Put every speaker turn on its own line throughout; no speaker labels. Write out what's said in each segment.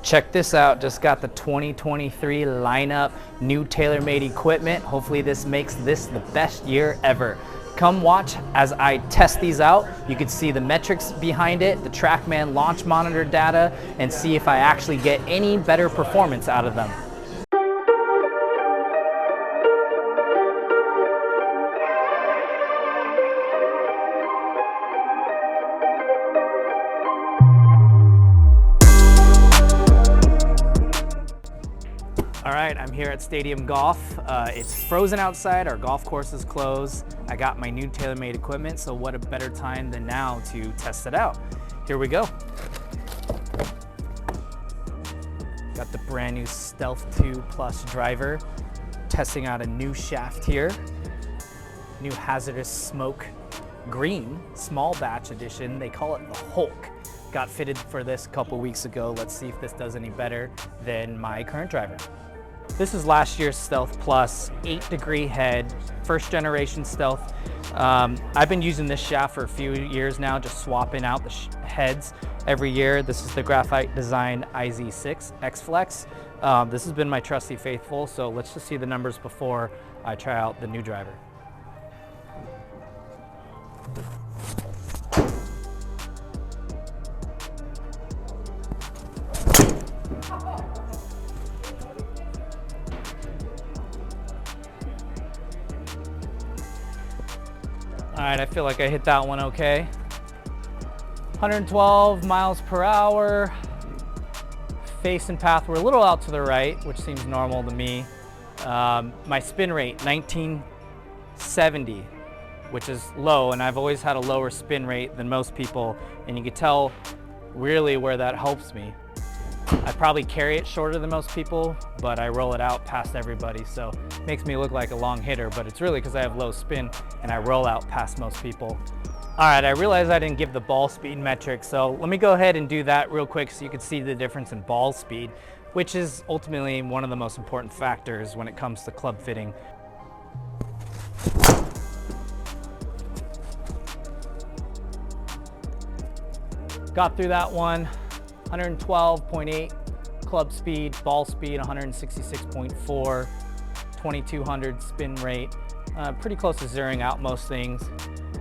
Check this out, just got the 2023 lineup, new TaylorMade equipment. Hopefully this makes this the best year ever. Come watch as I test these out. You can see the metrics behind it, the TrackMan launch monitor data, and see if I actually get any better performance out of them. All right, I'm here at Stadium Golf. It's frozen outside, our golf course is closed. I got my new TaylorMade equipment, so what a better time than now to test it out. Here we go. Got the brand new Stealth 2 Plus driver. Testing out a new shaft here. New hazardous smoke green, small batch edition. They call it the Hulk. Got fitted for this a couple weeks ago. Let's see if this does any better than my current driver. This is last year's Stealth Plus, 8-degree head, first generation Stealth. I've been using this shaft for a few years now, just swapping out the heads every year. This is the graphite design IZ6 X-Flex. This has been my trusty faithful, so let's just see the numbers before I try out the new driver. All right, I feel like I hit that one okay. 112 miles per hour. Face and path were a little out to the right, which seems normal to me. My spin rate, 1970, which is low, and I've always had a lower spin rate than most people, and you can tell really where that helps me. I probably carry it shorter than most people, but I roll it out past everybody, so it makes me look like a long hitter, but it's really because I have low spin and I roll out past most people. All right, I realized I didn't give the ball speed metric, so let me go ahead and do that real quick so you can see the difference in ball speed, which is ultimately one of the most important factors when it comes to club fitting. Got through that one. 112.8 club speed, ball speed 166.4, 2200 spin rate. Pretty close to zeroing out most things.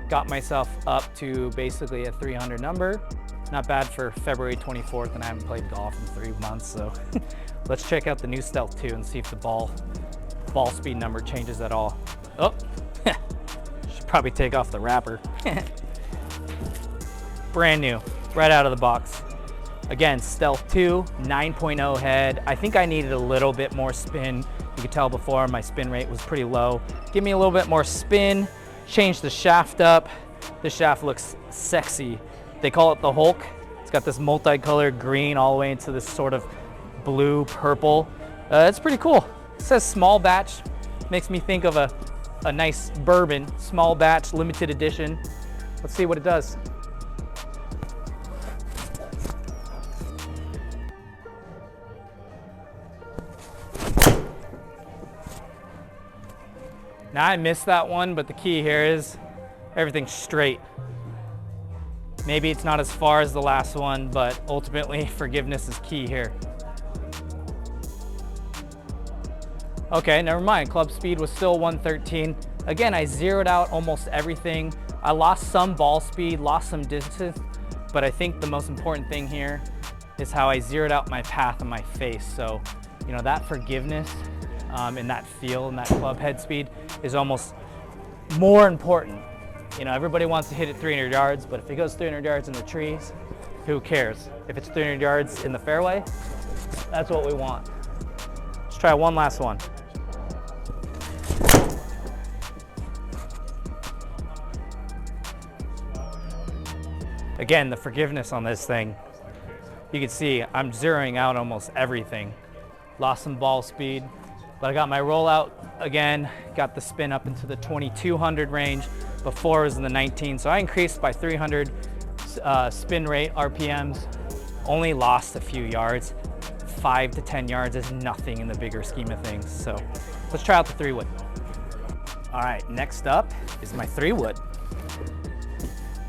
Got myself up to basically a 300 number. Not bad for February 24th, and I haven't played golf in 3 months, so let's check out the new Stealth 2 and see if the ball speed number changes at all. Oh, should probably take off the wrapper. Brand new, right out of the box. Again, Stealth 2, 9.0 head. I think I needed a little bit more spin. You could tell before my spin rate was pretty low. Give me a little bit more spin, change the shaft up. This shaft looks sexy. They call it the Hulk. It's got this multicolored green all the way into this sort of blue purple. It's pretty cool. It says small batch. Makes me think of a nice bourbon, small batch, limited edition. Let's see what it does. Now I missed that one, but the key here is everything's straight. Maybe it's not as far as the last one, but ultimately forgiveness is key here. Okay, never mind. Club speed was still 113. Again, I zeroed out almost everything. I lost some ball speed, lost some distance, but I think the most important thing here is how I zeroed out my path and my face. So, you know, that forgiveness and that feel and that club head speed is almost more important. You know, everybody wants to hit it 300 yards, but if it goes 300 yards in the trees, who cares? If it's 300 yards in the fairway, that's what we want. Let's try one last one. Again, the forgiveness on this thing, you can see I'm zeroing out almost everything. Lost some ball speed, but I got my rollout again, got the spin up into the 2200 range. Before it was in the 19, so I increased by 300 spin rate RPMs, only lost a few yards. 5 to 10 yards is nothing in the bigger scheme of things. So let's try out the 3-wood. All right, next up is my 3-wood.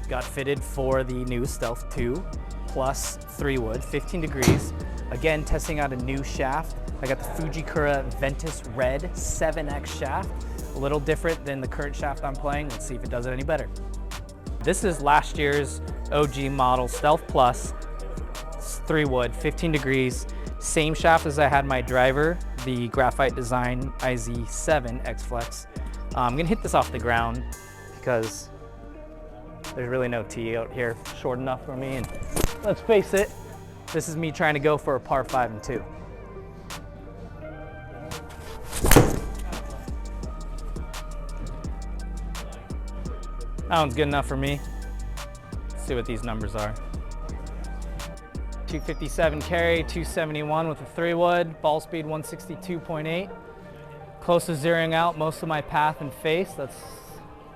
Got fitted for the new Stealth 2 Plus 3-wood, 15 degrees. Again, testing out a new shaft. I got the Fujikura Ventus Red 7X shaft. A little different than the current shaft I'm playing. Let's see if it does it any better. This is last year's OG model Stealth Plus. It's 3 wood, 15 degrees. Same shaft as I had my driver, the Graphite Design IZ7 X-Flex. I'm gonna hit this off the ground because there's really no tee out here short enough for me. And let's face it, this is me trying to go for a par 5 and 2. That one's good enough for me. Let's see what these numbers are. 257 carry, 271 with a 3 wood, ball speed 162.8. Close to zeroing out most of my path and face. That's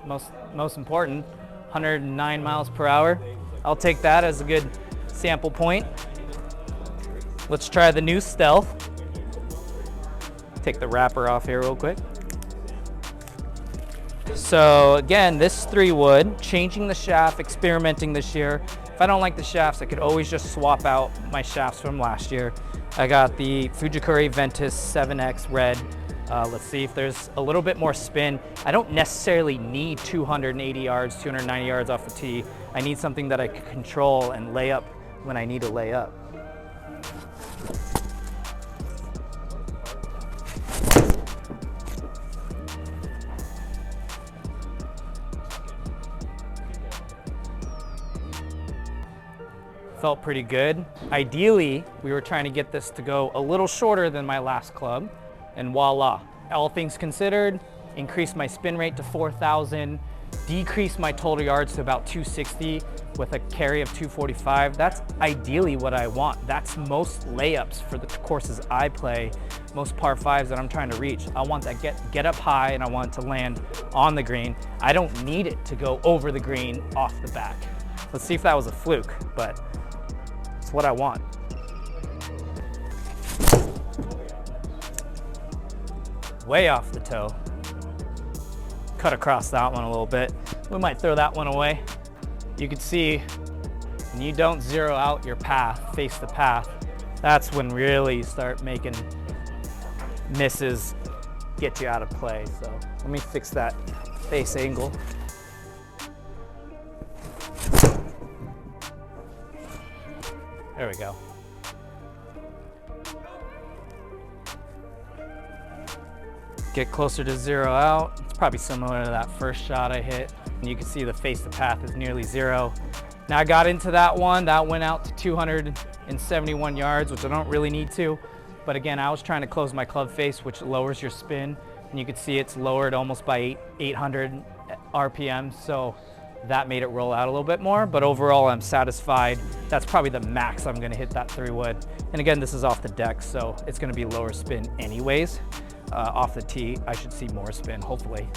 most important. 109 miles per hour. I'll take that as a good sample point. Let's try the new Stealth. Take the wrapper off here real quick. So again, this 3 wood, changing the shaft, experimenting this year. If I don't like the shafts, I could always just swap out my shafts from last year. I got the Fujikura Ventus 7X Red. Let's see if there's a little bit more spin. I don't necessarily need 280 yards, 290 yards off the tee. I need something that I can control and lay up when I need to lay up. Felt pretty good. Ideally, we were trying to get this to go a little shorter than my last club, and voila. All things considered, increased my spin rate to 4,000, decreased my total yards to about 260 with a carry of 245. That's ideally what I want. That's most layups for the courses I play, most par 5s that I'm trying to reach. I want that get up high and I want it to land on the green. I don't need it to go over the green off the back. Let's see if that was a fluke, but it's what I want. Way off the toe. Cut across that one a little bit. We might throw that one away. You can see when you don't zero out your path, face the path, that's when really you start making misses get you out of play. So let me fix that face angle. There we go. Get closer to zero out. It's probably similar to that first shot I hit. You can see the face to path is nearly zero. Now I got into that one, that went out to 271 yards, which I don't really need to. But again, I was trying to close my club face, which lowers your spin. And you can see it's lowered almost by 800 RPM. So that made it roll out a little bit more, but overall I'm satisfied. That's probably the max I'm gonna hit that 3 wood. And again, this is off the deck, so it's gonna be lower spin anyways. Off the tee, I should see more spin, hopefully.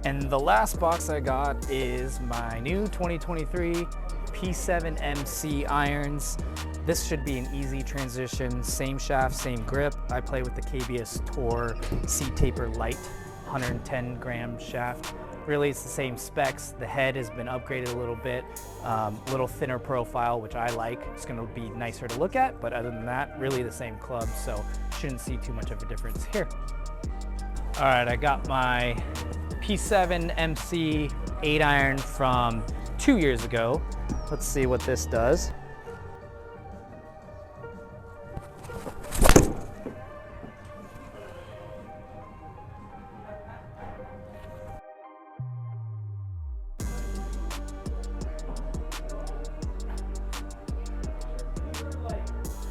And the last box I got is my new 2023 P7 MC irons. This should be an easy transition, same shaft, same grip. I play with the KBS Tour C-Taper Light 110 gram shaft. Really, it's the same specs. The head has been upgraded a little bit, little thinner profile, which I like. It's gonna be nicer to look at, but other than that, really the same club, so shouldn't see too much of a difference here. All right, I got my P7 MC 8 iron from 2 years ago. Let's see what this does.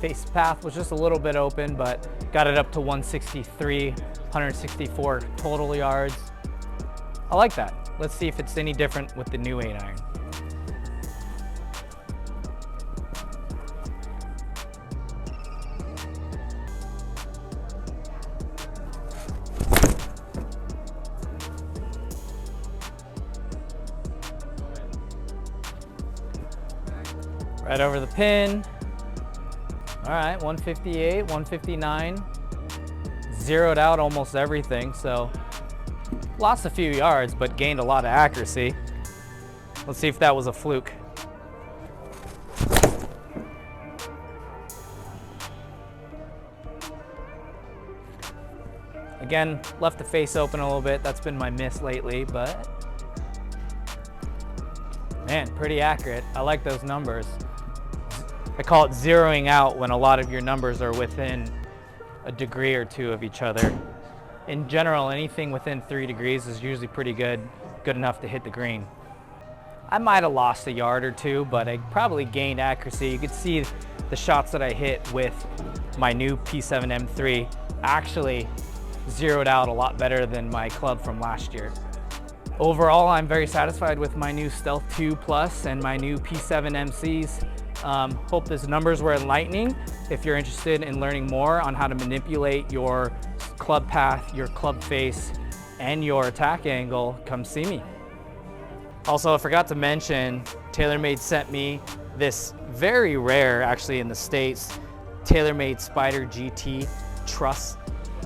Face path was just a little bit open, but got it up to 163, 164 total yards. I like that. Let's see if it's any different with the new 8 iron. Right over the pin. All right, 158, 159. Zeroed out almost everything, so lost a few yards, but gained a lot of accuracy. Let's see if that was a fluke. Again, left the face open a little bit. That's been my miss lately, but man, pretty accurate. I like those numbers. I call it zeroing out when a lot of your numbers are within a degree or two of each other. In general, anything within 3 degrees is usually pretty good enough to hit the green. I might have lost a yard or two, but I probably gained accuracy. You could see the shots that I hit with my new P7 M3 actually zeroed out a lot better than my club from last year. Overall, I'm very satisfied with my new Stealth 2 Plus and my new P7 MCs. Hope these numbers were enlightening. If you're interested in learning more on how to manipulate your club path, your club face, and your attack angle, come see me. Also, I forgot to mention, TaylorMade sent me this very rare, actually in the States, TaylorMade Spider GT Truss.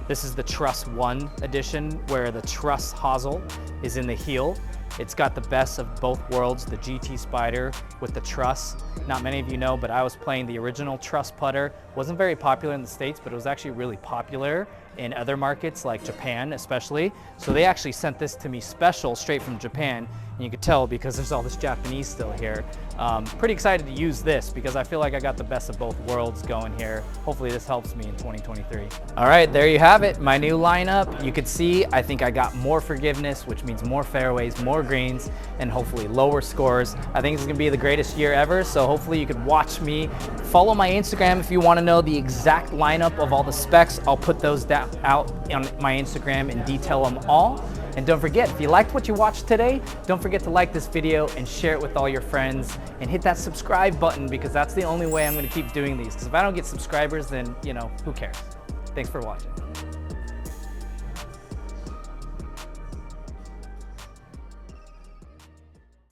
This is the Truss 1 edition, where the truss hosel is in the heel. It's got the best of both worlds, the GT Spider with the truss. Not many of you know, but I was playing the original truss putter. Wasn't very popular in the States, but it was actually really popular in other markets like Japan especially. So they actually sent this to me special straight from Japan. And you could tell because there's all this Japanese still here. Pretty excited to use this because I feel like I got the best of both worlds going here. Hopefully this helps me in 2023. All right, there you have it, my new lineup. You could see, I think I got more forgiveness, which means more fairways, more greens, and hopefully lower scores. I think it's gonna be the greatest year ever, so hopefully you could watch me. Follow my Instagram if you wanna know the exact lineup of all the specs. I'll put those out on my Instagram and detail them all. And don't forget, if you liked what you watched today, don't forget to like this video and share it with all your friends and hit that subscribe button because that's the only way I'm gonna keep doing these. Because if I don't get subscribers, then, you know, who cares? Thanks for watching.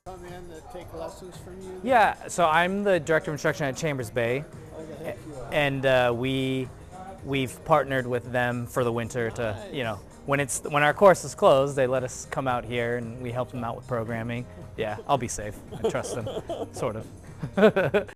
Come in to take lessons from you?
Yeah, so I'm the director of instruction at Chambers Bay. And we've partnered with them for the winter to, you know, when our course is closed, they let us come out here and we help them out with programming. Yeah, I'll be safe. I trust them, sort of.